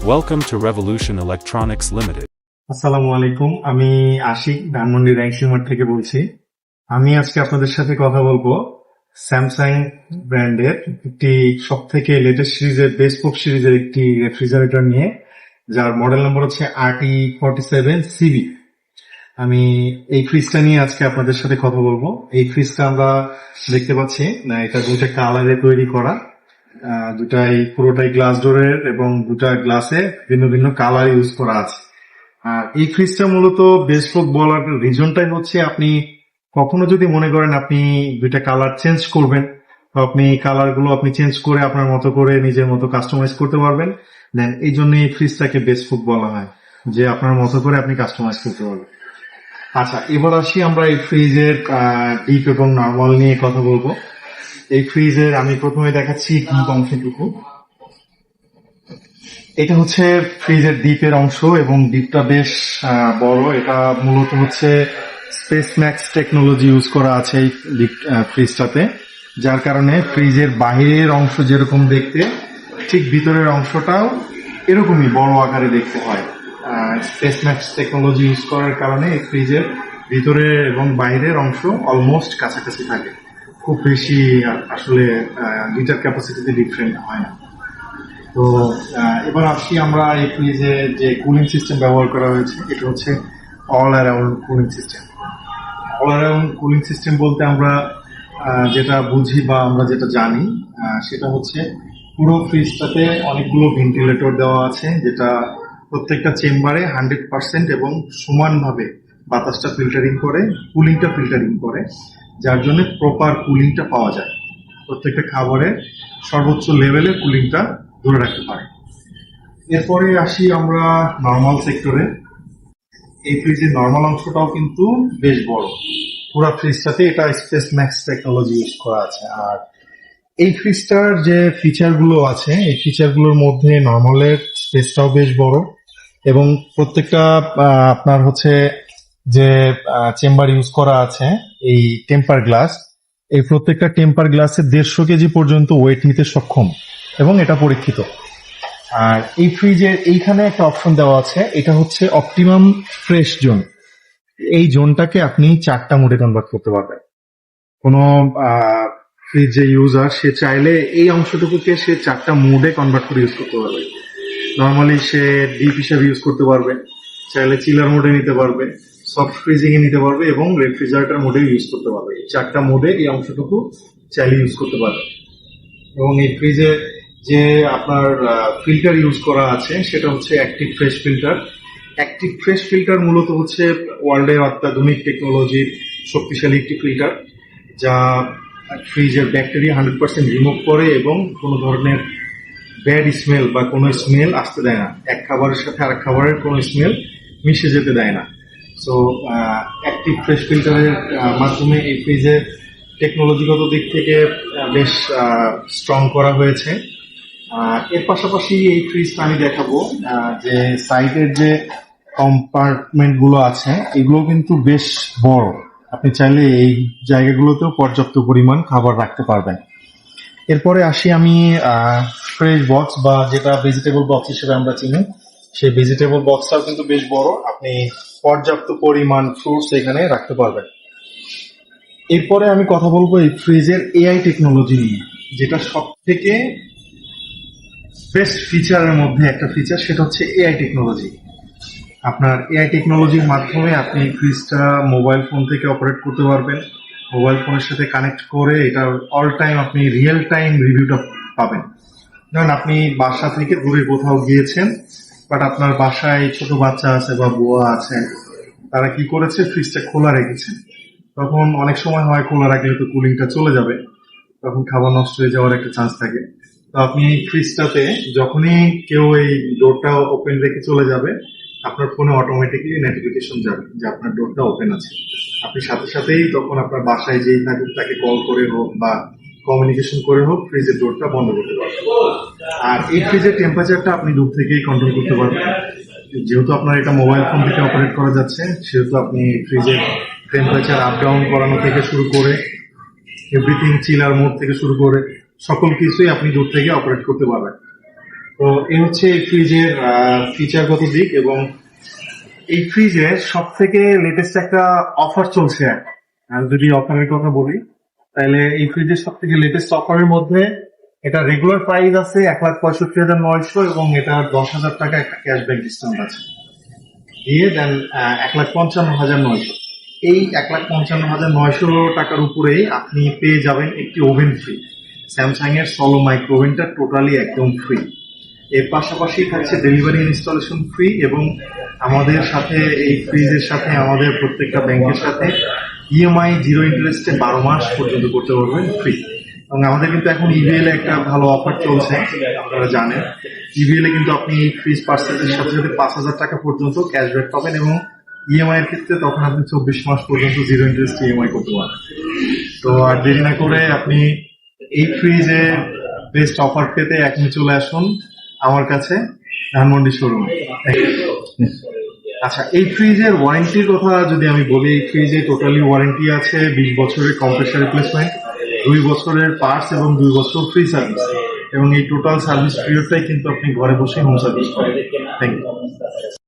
Welcome to Revolution Electronics Limited. আসসালামু আলাইকুম, আমি আশিক ধানমন্ডি র্যাংসিমার থেকে বলছি। আমি আজকে আপনাদের সাথে কথা বলবো স্যামসাং ব্র্যান্ডের একটি সবথেকে লেটেস্ট সিরিজের বেসপোক সিরিজের একটি রেফ্রিজারেটর নিয়ে, যার মডেল নম্বর হচ্ছে RT47CB। আমি এই ফ্রিজটা নিয়ে আজকে আপনাদের সাথে কথা বলবো। এই ফ্রিজটা আমরা দেখতে পাচ্ছি না, এটা দুইটা কালারে তৈরি করা, দুটাই পুরোটাই গ্লাস ডোরের এবং দুটা গ্লাসে ভিন্ন ভিন্ন কালার ইউজ করা আছে। আর এই ফ্রিজটা মূলত বেসপোক বলার রিজনটাই হচ্ছে, আপনি কখনো যদি মনে করেন আপনি দুইটা কালার চেঞ্জ করবেন, তো আপনি কালার গুলো আপনি চেঞ্জ করে আপনার মতো করে নিজের মতো কাস্টমাইজ করতে পারবেন। দেন এই জন্য এই ফ্রিজটাকে বেসপোক বলা হয়, যে আপনার মতো করে আপনি কাস্টমাইজ করতে পারবেন। আচ্ছা, এবার আসি আমরা এই ফ্রিজের ডিপ এবং নর্মাল নিয়ে কথা বলবো। এই ফ্রিজের আমি প্রথমে দেখাচ্ছি ডিপ অংশটুকু। এটা হচ্ছে ফ্রিজের ডিপের অংশ এবং ডিপটা বেশ বড়। এটা মূলত হচ্ছে স্পেস ম্যাক্স টেকনোলজি ইউজ করা আছে এই ফ্রিজটাতে, যার কারণে ফ্রিজের বাহিরের অংশ যেরকম দেখতে, ঠিক ভিতরের অংশটাও এরকমই বড় আকারে দেখতে হয়। স্পেস ম্যাক্স টেকনোলজি ইউজ করার কারণে এই ফ্রিজের ভিতরে এবং বাইরের অংশ অলমোস্ট কাছাকাছি থাকে, খুব বেশি আসলে লিটার ক্যাপাসিটিতে ডিফারেন্ট হয় না। তো এবার আসি আমরা এই ফ্রিজে যে কুলিং সিস্টেম ব্যবহার করা হয়েছে, এটা হচ্ছে all around cooling system. All around cooling system বলতে আমরা যেটা বুঝি বা আমরা যেটা জানি, সেটা হচ্ছে পুরো ফ্রিজটাতে অনেকগুলো ভেন্টিলেটর দেওয়া আছে, যেটা প্রত্যেকটা চেম্বারে 100% এবং সমানভাবে বাতাসটা ফিল্টারিং করে, কুলিংটা ফিল্টারিং করে, যার জন্য প্রপার কুলিংটা পাওয়া যায়। প্রত্যেকটা খাবারে সর্বোচ্চ লেভেলে কুলিংটা ধরে রাখতে পারে। এরপরে আসি আমরা নর্মাল সেক্টরে। এই ফ্রিজের নর্মাল অংশটাও কিন্তু বেশ বড়। পুরো ফ্রিজটাতে এটা স্পেস ম্যাক্স টেকনোলজি ইউজ করা আছে। আর এই ফ্রিজটার যে ফিচারগুলো আছে, এই ফিচারগুলোর মধ্যে নর্মালের স্পেসটাও বেশ বড় এবং প্রত্যেকটা আপনার হচ্ছে যে চেম্বার ইউজ করা আছে, এই টেম্পার গ্লাস, এই প্রত্যেকটা টেম্পার গ্লাসে 150 কেজি পর্যন্ত ওয়েট নিতে সক্ষম এবং এটা পরীক্ষিত। আর এই ফ্রিজের এইখানে একটা অপশন দেওয়া আছে, এটা হচ্ছে অপটিমাম ফ্রেশ জোন। এই জোনটাকে আপনি 4টা মোডে কনভার্ট করতে পারবেন। কোনো ফ্রিজ যে ইউজার, সে চাইলে এই অংশটুকুকে সে 4টা মোডে কনভার্ট করে ইউজ করতে পারবে। নর্মালি সে ডিপ হিসাবে ইউজ করতে পারবে, চাইলে চিলার মোডে নিতে পারবে, সফট ফ্রিজিং এ নিতে পারবে এবং রেফ্রিজারেটর মোডে ইউজ করতে পারবে। এই 4টা মোডে এই অংশটুকু চাইলে ইউজ করতে পারবে। এবং এই ফ্রিজে যে আপনার ফিল্টার ইউজ করা আছে, সেটা হচ্ছে active fresh filter. Active fresh filter মূলত হচ্ছে ওয়ার্ল্ডের অত্যাধুনিক টেকনোলজির শক্তিশালী একটি ফিল্টার, যা ফ্রিজের ব্যাকটেরিয়া 100% রিমুভ করে এবং কোনো ধরনের ব্যাড স্মেল বা কোনো স্মেল আসতে দেয় না। এক খাবারের সাথে আরেক খাবারের কোনো স্মেল মিশে যেতে দেয় না। সো অ্যাক্টিভ ফ্রেশ ফিল্টারের মাধ্যমে এই ফ্রিজের টেকনোলজিগত দিক থেকে বেশ স্ট্রং করা হয়েছে। এর পাশাপাশি এই ফ্রিজটা আমি দেখাবো যে সাইডের যে কম্পার্টমেন্ট গুলো আছে, এগুলো কিন্তু বেশ বড়। আপনি চাইলে এই জায়গাগুলোতেও পর্যাপ্ত পরিমাণ খাবার রাখতে পারবেন। এরপরে আসি আমি ফ্রেশ বক্স বা যেটা ভেজিটেবল বক্স হিসেবে আমরা চিনি, সেই ভেজিটেবল বক্সটাও কিন্তু বেশ বড়। আপনি পর্যাপ্ত পরিমাণ ফ্রুটস এখানে রাখতে পারবেন। এরপরে আমি কথা বলবো এই ফ্রিজের এআই টেকনোলজি নিয়ে, যেটা সব থেকে বেস্ট ফিচারের মধ্যে একটা ফিচার, সেটা হচ্ছে এআই টেকনোলজি। আপনার এআই টেকনোলজির মাধ্যমে আপনি ফ্রিজটা মোবাইল ফোন থেকে অপারেট করতে পারবেন। মোবাইল ফোনের সাথে কানেক্ট করে এটার অল টাইম আপনি রিয়েল টাইম রিভিউটা পাবেন। ধরেন আপনি বাসা থেকে দূরে কোথাও গিয়েছেন, বাট আপনার বাসায় ছোট বাচ্চা আছে বা বুয়া আছে, তারা কি করেছে, ফ্রিজটা খোলা রেখেছে। তখন অনেক সময় হয় খোলা রাখলে তো কুলিংটা চলে যাবে, তখন খাবার নষ্ট হয়ে যাওয়ার একটা চান্স থাকে। তো আপনি এই ফ্রিজটাতে যখনই কেউ এই ডোরটা ওপেন রেখে চলে যাবে, আপনার ফোনে অটোমেটিক্যালি নোটিফিকেশন যাবে যে আপনার ডোরটা ওপেন আছে। আপনি সাথে সাথেই তখন আপনার বাসায় যেই থাকুক তাকে কল করে হোক বা কমিউনিকেশন করে হোক ফ্রিজের ডোরটা বন্ধ করতে পারবেন। আর এই ফ্রিজের টেম্পারেচারটা আপনি দূর থেকেই কন্ট্রোল করতে পারবেন। যেহেতু আপনার এটা মোবাইল ফোন থেকে অপারেট করা যাচ্ছে, সেহেতু আপনি ফ্রিজের টেম্পারেচার আপ ডাউন করানো থেকে শুরু করে এভরিথিং, চিলার মোড থেকে শুরু করে সকল কিছুই আপনি দূর থেকে অপারেট করতে পারবেন। তো এই হচ্ছে এই ফ্রিজের ফিচারগত দিক, এবং এই ফ্রিজে সব থেকে লেটেস্ট একটা অফার চলছে। আর যদি অফারের কথা বলি, তাহলে এই ফ্রিজের সব থেকে লেটেস্ট অফারের মধ্যে এটা রেগুলার প্রাইস আছে 1,65,900, এবং এটা 10,000 টাকা একটা ক্যাশব্যাক ডিসকাউন্ট আছে দিয়ে দেন 1,55,900। এই 1,55,900 টাকার উপরে আপনি পেয়ে যাবেন একটি ওভেন ফ্রি। স্যামসাং এর সলো মাইক্রো ওভেনটা টোটালি একদম ফ্রি। এর পাশাপাশি থাকছে ডেলিভারি ইনস্টলেশন ফ্রি, এবং আমাদের সাথে এই ফ্রিজের সাথে আমাদের প্রত্যেকটা ব্যাংকের সাথে ইএমআই 0 ইন্টারেস্টে 12 মাস পর্যন্ত করতে পারবেন ফ্রি। এবং আমাদের কিন্তু এখন ইভিএল একটা ভালো অফার চলছে, আপনারা জানেন। ইভিএল এ কিন্তু আপনি এই ফ্রিজ পার্সেসের সাথে সাথে 5,000 টাকা পর্যন্ত ক্যাশব্যাক পাবেন, এবং ইএমআই এর ক্ষেত্রে তখন আপনি 24 মাস পর্যন্ত 0 ইন্টারেস্ট ইএমআই করতে পারবেন। তো আর দেরি না করে আপনি এই ফ্রিজে বেস্ট অফার পেতে এখনই চলে আসুন আমার কাছে, ধানমন্ডি শোরুম। আচ্ছা, এই ফ্রিজের ওয়ারেন্টির কথা যদি আমি বলি, এই ফ্রিজে টোটালি ওয়ারেন্টি আছে 20 বছরের কম্প্রেসার রিপ্লেসমেন্ট, 2 বছরের পার্টস এবং 2 বছর ফ্রি সার্ভিস। এবং এই টোটাল সার্ভিস পিরিয়ডটাই কিন্তু আপনি ঘরে বসে হোম সার্ভিস পাবেন। Thank you.